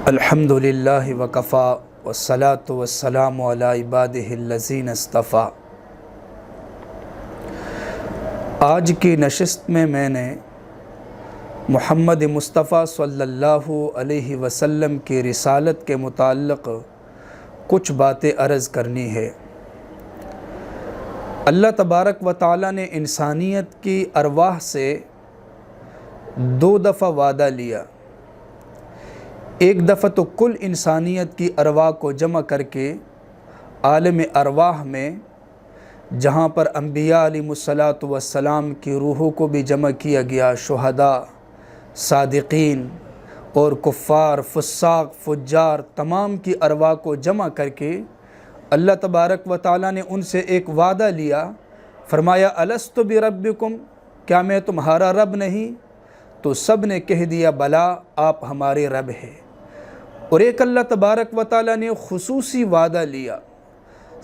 الحمدللہ وکفا والصلاة والسلام علی عبادہ الذین اصطفیٰ۔ آج کی نشست میں نے محمد مصطفیٰ صلی اللہ علیہ وسلم کی رسالت کے متعلق کچھ باتیں عرض کرنی ہے۔ اللہ تبارک و تعالیٰ نے انسانیت کی ارواح سے 2 دفعہ وعدہ لیا۔ ایک دفعہ تو کل انسانیت کی ارواح کو جمع کر کے عالم ارواح میں، جہاں پر انبیاء علیہ السلام کی روحوں کو بھی جمع کیا گیا، شہداء، صادقین اور کفار، فساق، فجار، تمام کی ارواح کو جمع کر کے اللہ تبارک و تعالیٰ نے ان سے ایک وعدہ لیا۔ فرمایا الست بربکم، کیا میں تمہارا رب نہیں؟ تو سب نے کہہ دیا بلا، آپ ہمارے رب ہیں۔ اور ایک اللہ تبارک و تعالیٰ نے خصوصی وعدہ لیا،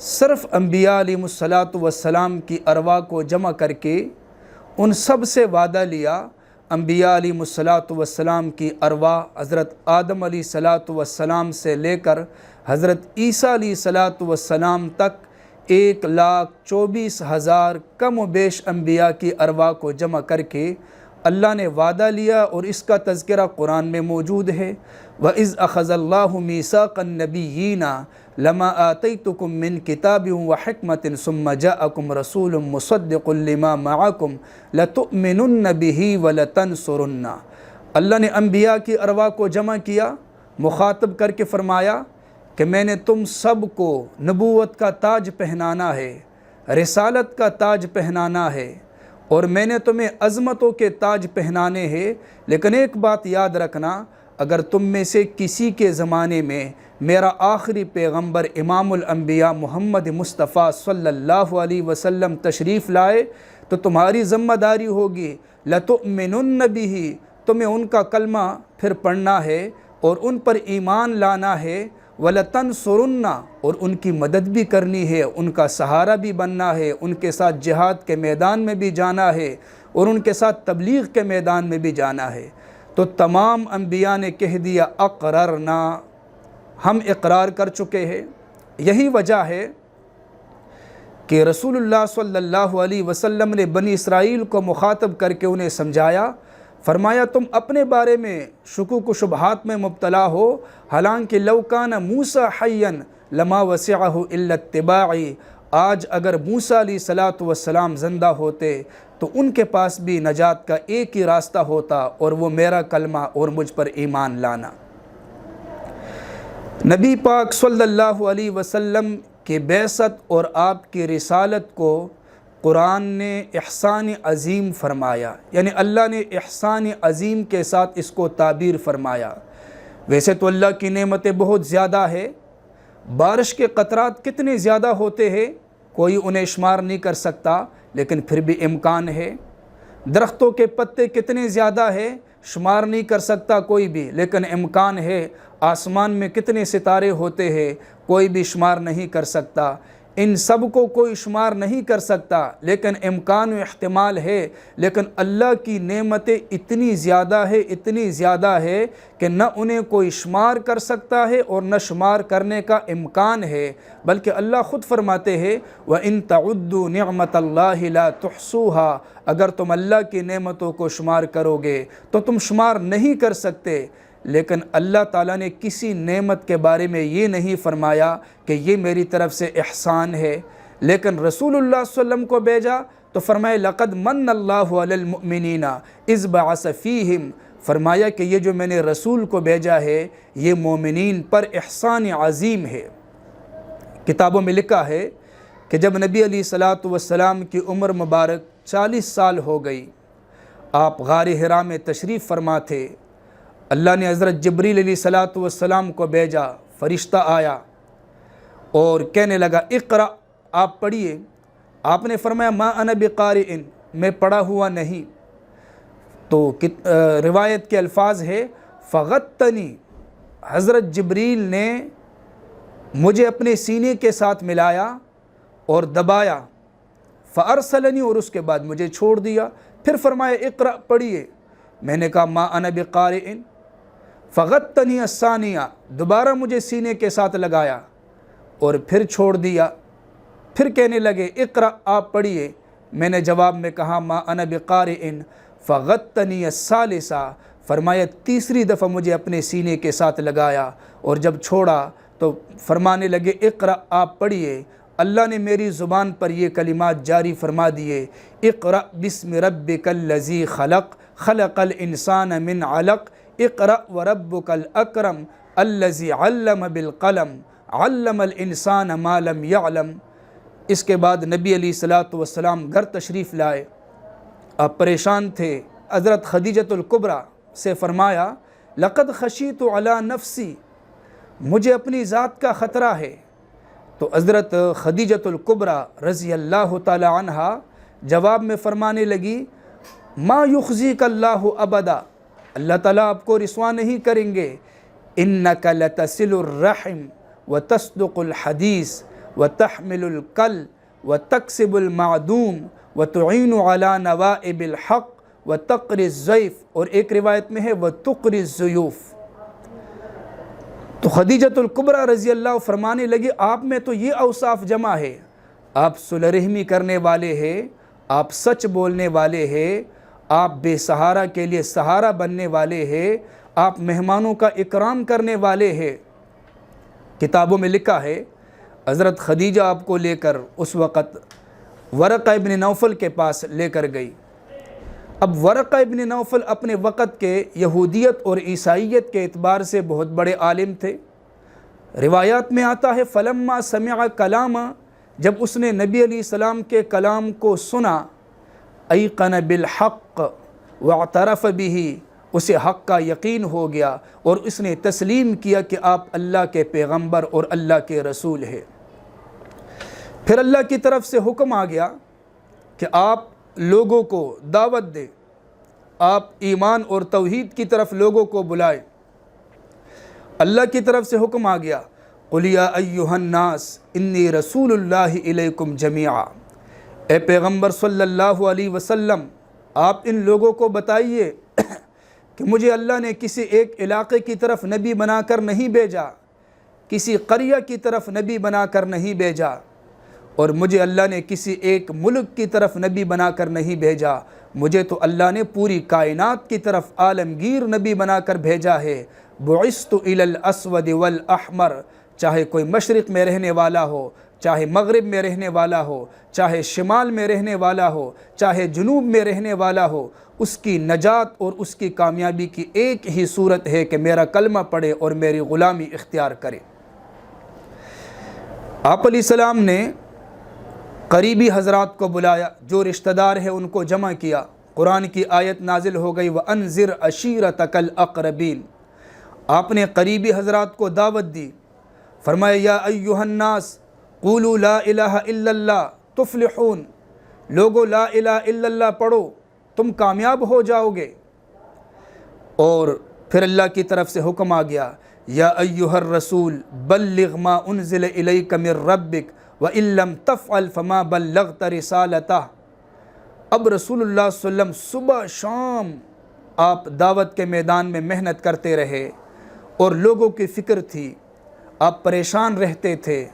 صرف انبیاء علیہ السلام کی ارواح کو جمع کر کے ان سب سے وعدہ لیا۔ انبیاء علیہ السلام کی ارواح حضرت آدم علیہ السلام سے لے کر حضرت عیسیٰ علیہ السلام تک 1,24,000 کم و بیش انبیاء کی ارواح کو جمع کر کے اللہ نے وعدہ لیا، اور اس کا تذکرہ قرآن میں موجود ہے۔ وَإِذْ أَخَذَ اللَّهُ مِيثَاقَ النَّبِيِّينَ لَمَا آتَيْتُكُم مِّن كِتَابٍ وَحِكْمَةٍ ثُمَّ جَاءَكُمْ رَسُولٌ مُّصَدِّقٌ لِّمَا مَعَكُمْ لَتُؤْمِنُنَّ بِهِ وَلَتَنصُرُنَّ۔ اللہ نے انبیاء کی ارواح کو جمع کیا، مخاطب کر کے فرمایا کہ میں نے تم سب کو نبوت کا تاج پہنانا ہے، رسالت کا تاج پہنانا ہے، اور میں نے تمہیں عظمتوں کے تاج پہنانے ہیں۔ لیکن ایک بات یاد رکھنا، اگر تم میں سے کسی کے زمانے میں میرا آخری پیغمبر امام الانبیاء محمد مصطفیٰ صلی اللہ علیہ وسلم تشریف لائے تو تمہاری ذمہ داری ہوگی لَتُؤْمِنُنَّ بِهِ، تمہیں ان کا کلمہ پھر پڑھنا ہے اور ان پر ایمان لانا ہے، وَلَتَنْصُرُنَّ، اور ان کی مدد بھی کرنی ہے، ان کا سہارا بھی بننا ہے، ان کے ساتھ جہاد کے میدان میں بھی جانا ہے، اور ان کے ساتھ تبلیغ کے میدان میں بھی جانا ہے۔ تو تمام انبیاء نے کہہ دیا اقررنا، ہم اقرار کر چکے ہیں۔ یہی وجہ ہے کہ رسول اللہ صلی اللہ علیہ وسلم نے بنی اسرائیل کو مخاطب کر کے انہیں سمجھایا، فرمایا تم اپنے بارے میں شکوک و شبہات میں مبتلا ہو، حالانکہ لو کان موسیٰ حیا لما وسعہ الا اتباعی، آج اگر موسیٰ علیہ السلام زندہ ہوتے تو ان کے پاس بھی نجات کا ایک ہی راستہ ہوتا، اور وہ میرا کلمہ اور مجھ پر ایمان لانا۔ نبی پاک صلی اللہ علیہ وسلم کی بعثت اور آپ کی رسالت کو قرآن نے احسان عظیم فرمایا، یعنی اللہ نے احسان عظیم کے ساتھ اس کو تعبیر فرمایا۔ ویسے تو اللہ کی نعمتیں بہت زیادہ ہے، بارش کے قطرات کتنے زیادہ ہوتے ہیں کوئی انہیں شمار نہیں کر سکتا، لیکن پھر بھی امکان ہے۔ درختوں کے پتے کتنے زیادہ ہیں شمار نہیں کر سکتا کوئی بھی، لیکن امکان ہے۔ آسمان میں کتنے ستارے ہوتے ہیں کوئی بھی شمار نہیں کر سکتا، ان سب کو کوئی شمار نہیں کر سکتا، لیکن امکان و احتمال ہے۔ لیکن اللہ کی نعمتیں اتنی زیادہ ہے، اتنی زیادہ ہے کہ نہ انہیں کوئی شمار کر سکتا ہے اور نہ شمار کرنے کا امکان ہے، بلکہ اللہ خود فرماتے ہیں وَإِن تَعُدُّوا نِعْمَةَ اللَّهِ لَا تُحْصُوهَا، اگر تم اللہ کی نعمتوں کو شمار کرو گے تو تم شمار نہیں کر سکتے۔ لیکن اللہ تعالیٰ نے کسی نعمت کے بارے میں یہ نہیں فرمایا کہ یہ میری طرف سے احسان ہے۔ لیکن رسول اللہ صلی اللہ علیہ وسلم کو بھیجا تو فرمایا لَقَدْ مَنَّ اللَّهُ عَلَى الْمُؤْمِنِينَ إِذْ بَعَثَ فِيهِمْ، فرمایا کہ یہ جو میں نے رسول کو بھیجا ہے یہ مومنین پر احسان عظیم ہے۔ کتابوں میں لکھا ہے کہ جب نبی علیہ السلام کی عمر مبارک 40 سال ہو گئی، آپ غار حرا میں تشریف فرما تھے، اللہ نے حضرت جبریل علیہ السلام کو بھیجا، فرشتہ آیا اور کہنے لگا اقرأ، آپ پڑھیے۔ آپ نے فرمایا ما انا بقارئ، میں پڑھا ہوا نہیں۔ تو روایت کے الفاظ ہے فغطنی، حضرت جبریل نے مجھے اپنے سینے کے ساتھ ملایا اور دبایا، فارسلنی، اور اس کے بعد مجھے چھوڑ دیا۔ پھر فرمایا اقرأ، پڑھیے۔ میں نے کہا ما انا بقارئ، فغتنی الثانیہ، دوبارہ مجھے سینے کے ساتھ لگایا اور پھر چھوڑ دیا، پھر کہنے لگے اقرأ، آپ پڑھیے۔ میں نے جواب میں کہا ما انا بقارئ، فغتنی الثالثہ، فرمایا تیسری دفعہ مجھے اپنے سینے کے ساتھ لگایا اور جب چھوڑا تو فرمانے لگے اقرأ، آپ پڑھیے۔ اللہ نے میری زبان پر یہ کلمات جاری فرما دیے، اقرأ بسم ربک الذی خلق، خلق الانسان من علق، اقرأ وربک الاکرم الذی علم بالقلم، علم الانسان ما لم یعلم۔ اس کے بعد نبی علیہ الصلوۃ والسلام گھر تشریف لائے، آپ پریشان تھے۔ حضرت خدیجۃ الکبریٰ سے فرمایا لقد خشیت علی نفسی، مجھے اپنی ذات کا خطرہ ہے۔ تو حضرت خدیجۃ الکبریٰ رضی اللہ تعالی عنہا جواب میں فرمانے لگی ما یخزیک اللہ ابدا، اللہ تعالیٰ آپ کو رسوا نہیں کریں گے، انک لتصل الرحم وتصدق الحدیث وتحمل الکل وتکسب المعدوم وتعین علی نوائب الحق وتقری الضیف، اور ایک روایت میں ہے وتقری الضیوف۔ تو خدیجۃ الکبریٰ رضی اللہ فرمانے لگی آپ میں تو یہ اوصاف جمع ہے، آپ صلح رحمی کرنے والے ہیں، آپ سچ بولنے والے ہیں، آپ بے سہارا کے لیے سہارا بننے والے ہیں، آپ مہمانوں کا اکرام کرنے والے ہیں۔ کتابوں میں لکھا ہے حضرت خدیجہ آپ کو لے کر اس وقت ورقہ ابن نوفل کے پاس لے کر گئی۔ اب ورقہ ابن نوفل اپنے وقت کے یہودیت اور عیسائیت کے اعتبار سے بہت بڑے عالم تھے۔ روایات میں آتا ہے فلما سمع کلاما، جب اس نے نبی علیہ السلام کے کلام کو سنا، ایقن بالحق واعترف به، اسے حق کا یقین ہو گیا اور اس نے تسلیم کیا کہ آپ اللہ کے پیغمبر اور اللہ کے رسول ہیں۔ پھر اللہ کی طرف سے حکم آ گیا کہ آپ لوگوں کو دعوت دیں، آپ ایمان اور توحید کی طرف لوگوں کو بلائیں۔ اللہ کی طرف سے حکم آ گیا قل یا ایھا الناس انی رسول اللہ الیکم جمیعا، اے پیغمبر صلی اللہ علیہ وسلم آپ ان لوگوں کو بتائیے کہ مجھے اللہ نے کسی ایک علاقے کی طرف نبی بنا کر نہیں بھیجا، کسی قریہ کی طرف نبی بنا کر نہیں بھیجا، اور مجھے اللہ نے کسی ایک ملک کی طرف نبی بنا کر نہیں بھیجا، مجھے تو اللہ نے پوری کائنات کی طرف عالمگیر نبی بنا کر بھیجا ہے۔ بعثت الی الاسود والاحمر، چاہے کوئی مشرق میں رہنے والا ہو، چاہے مغرب میں رہنے والا ہو، چاہے شمال میں رہنے والا ہو، چاہے جنوب میں رہنے والا ہو، اس کی نجات اور اس کی کامیابی کی ایک ہی صورت ہے کہ میرا کلمہ پڑھے اور میری غلامی اختیار کرے۔ آپ علیہ السلام نے قریبی حضرات کو بلایا، جو رشتہ دار ہیں ان کو جمع کیا، قرآن کی آیت نازل ہو گئی وَأَنذِرْ عَشِيرَتَكَ الْأَقْرَبِينَ، آپ نے قریبی حضرات کو دعوت دی، فرمایا یا ایھا الناس قولوا لا الہ الا اللہ تفلحون، لوگو لا الہ الا اللہ پڑھو تم کامیاب ہو جاؤ گے۔ اور پھر اللہ کی طرف سے حکم آ گیا یا ایھا الرسول بلغ ما انزل الیک من ربک وَإِن لَّمْ تَفْعَلْ فَمَا بَلَّغْتَ رِسَالَتَهُ۔ اب رسول اللہ صلی اللہ علیہ وسلم صبح شام آپ دعوت کے میدان میں محنت کرتے رہے اور لوگوں کی فکر تھی، آپ پریشان رہتے تھے،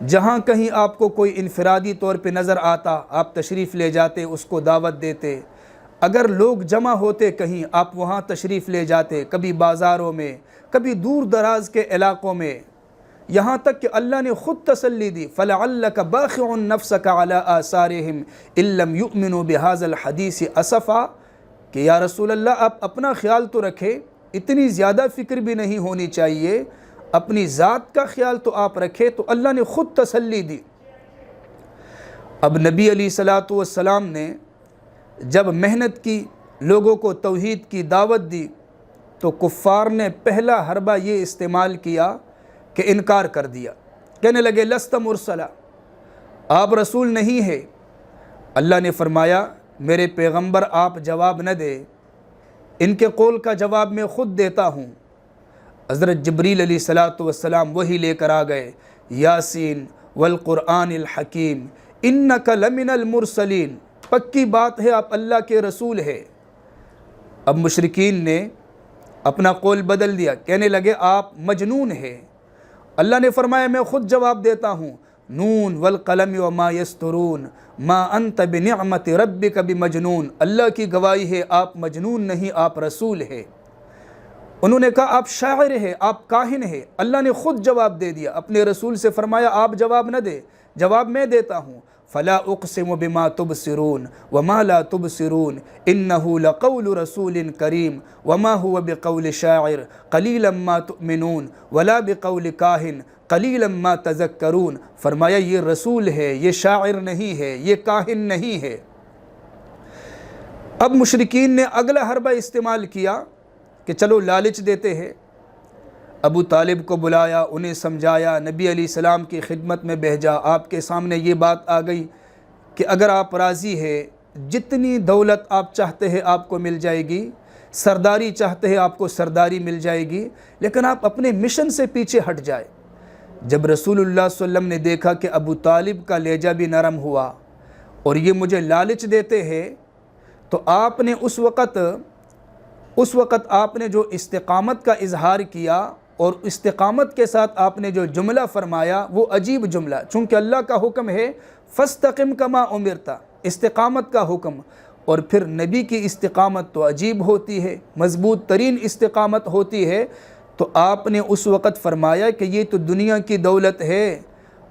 جہاں کہیں آپ کو کوئی انفرادی طور پہ نظر آتا آپ تشریف لے جاتے، اس کو دعوت دیتے، اگر لوگ جمع ہوتے کہیں آپ وہاں تشریف لے جاتے، کبھی بازاروں میں، کبھی دور دراز کے علاقوں میں، یہاں تک کہ اللہ نے خود تسلی دی فَلَعَلَّكَ بَاخِعٌ نَفْسَكَ عَلَىٰ آثَارِهِمْ إِن لَّمْ يُؤْمِنُوا بِهَٰذَا الْحَدِيثِ أَسَفًا، کہ یا رسول اللہ آپ اپنا خیال تو رکھے، اتنی زیادہ فکر بھی نہیں ہونی چاہیے، اپنی ذات کا خیال تو آپ رکھے، تو اللہ نے خود تسلی دی۔ اب نبی علیہ الصلوۃ والسلام نے جب محنت کی، لوگوں کو توحید کی دعوت دی، تو کفار نے پہلا حربہ یہ استعمال کیا کہ انکار کر دیا، کہنے لگے لست مرسلا، آپ رسول نہیں ہے۔ اللہ نے فرمایا میرے پیغمبر آپ جواب نہ دے، ان کے قول کا جواب میں خود دیتا ہوں۔ حضرت جبریل علیہ الصلوۃ والسلام وہی لے کر آ گئے، یاسین والقرآن الحکیم انک لمن المرسلین، پکی بات ہے آپ اللہ کے رسول ہے۔ اب مشرکین نے اپنا قول بدل دیا، کہنے لگے آپ مجنون ہیں۔ اللہ نے فرمایا میں خود جواب دیتا ہوں، نون والقلم وما یسطرون ما انت بنعمت ربک بمجنون، اللہ کی گواہی ہے آپ مجنون نہیں، آپ رسول ہے۔ انہوں نے کہا آپ شاعر ہیں، آپ کاہن ہیں، اللہ نے خود جواب دے دیا، اپنے رسول سے فرمایا آپ جواب نہ دے، جواب میں دیتا ہوں۔ فلا اقسم بما تبصرون وما لا تبصرون انه لقول رسول کریم وما هو بقول شاعر قلیلا ما تؤمنون ولا بقول کاہن قلیلا ما تذکرون، فرمایا یہ رسول ہے، یہ شاعر نہیں ہے، یہ کاہن نہیں ہے۔ اب مشرکین نے اگلا حربہ استعمال کیا کہ چلو لالچ دیتے ہیں۔ ابو طالب کو بلایا، انہیں سمجھایا، نبی علیہ السلام کی خدمت میں بھیجا، آپ کے سامنے یہ بات آ گئی کہ اگر آپ راضی ہیں، جتنی دولت آپ چاہتے ہیں آپ کو مل جائے گی، سرداری چاہتے ہیں آپ کو سرداری مل جائے گی، لیکن آپ اپنے مشن سے پیچھے ہٹ جائے۔ جب رسول اللہ صلی اللہ علیہ وسلم نے دیکھا کہ ابو طالب کا لہجہ بھی نرم ہوا اور یہ مجھے لالچ دیتے ہیں، تو آپ نے اس وقت آپ نے جو استقامت کا اظہار کیا اور استقامت کے ساتھ آپ نے جو جملہ فرمایا وہ عجیب جملہ، چونکہ اللہ کا حکم ہے فاستقم کما امرتا، استقامت کا حکم، اور پھر نبی کی استقامت تو عجیب ہوتی ہے، مضبوط ترین استقامت ہوتی ہے۔ تو آپ نے اس وقت فرمایا کہ یہ تو دنیا کی دولت ہے،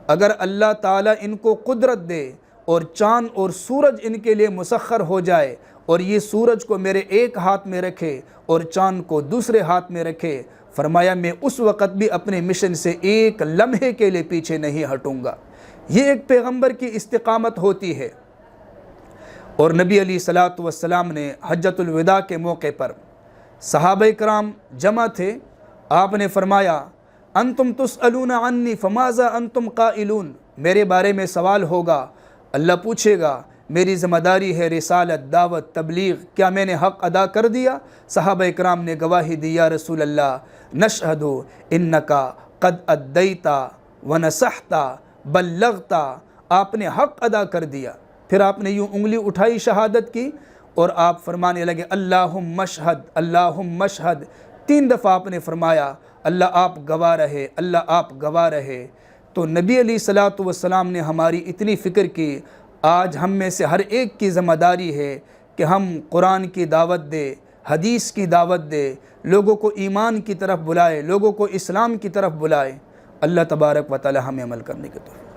اگر اللہ تعالیٰ ان کو قدرت دے اور چاند اور سورج ان کے لیے مسخر ہو جائے اور یہ سورج کو میرے ایک ہاتھ میں رکھے اور چاند کو دوسرے ہاتھ میں رکھے، فرمایا میں اس وقت بھی اپنے مشن سے ایک لمحے کے لیے پیچھے نہیں ہٹوں گا۔ یہ ایک پیغمبر کی استقامت ہوتی ہے۔ اور نبی علیہ الصلوۃ والسلام نے حجۃ الوداع کے موقع پر صحابہ کرام جمع تھے، آپ نے فرمایا انتم تسألون عنی فماذا انتم قائلون، میرے بارے میں سوال ہوگا، اللہ پوچھے گا، میری ذمہ داری ہے رسالت، دعوت، تبلیغ، کیا میں نے حق ادا کر دیا؟ صحابہ کرام نے گواہی دی، یا رسول اللہ نشہد انکا قد ادیتا ونصحتا بلغتا، آپ نے حق ادا کر دیا۔ پھر آپ نے یوں انگلی اٹھائی شہادت کی اور آپ فرمانے لگے اللہم اشہد، اللہم اشہد، 3 دفعہ آپ نے فرمایا اللہ آپ گواہ رہے، اللہ آپ گواہ رہے۔ تو نبی علیہ الصلوۃ والسلام نے ہماری اتنی فکر کی، آج ہم میں سے ہر ایک کی ذمہ داری ہے کہ ہم قرآن کی دعوت دے، حدیث کی دعوت دے، لوگوں کو ایمان کی طرف بلائے، لوگوں کو اسلام کی طرف بلائے۔ اللہ تبارک و تعالی ہمیں عمل کرنے کے توفیق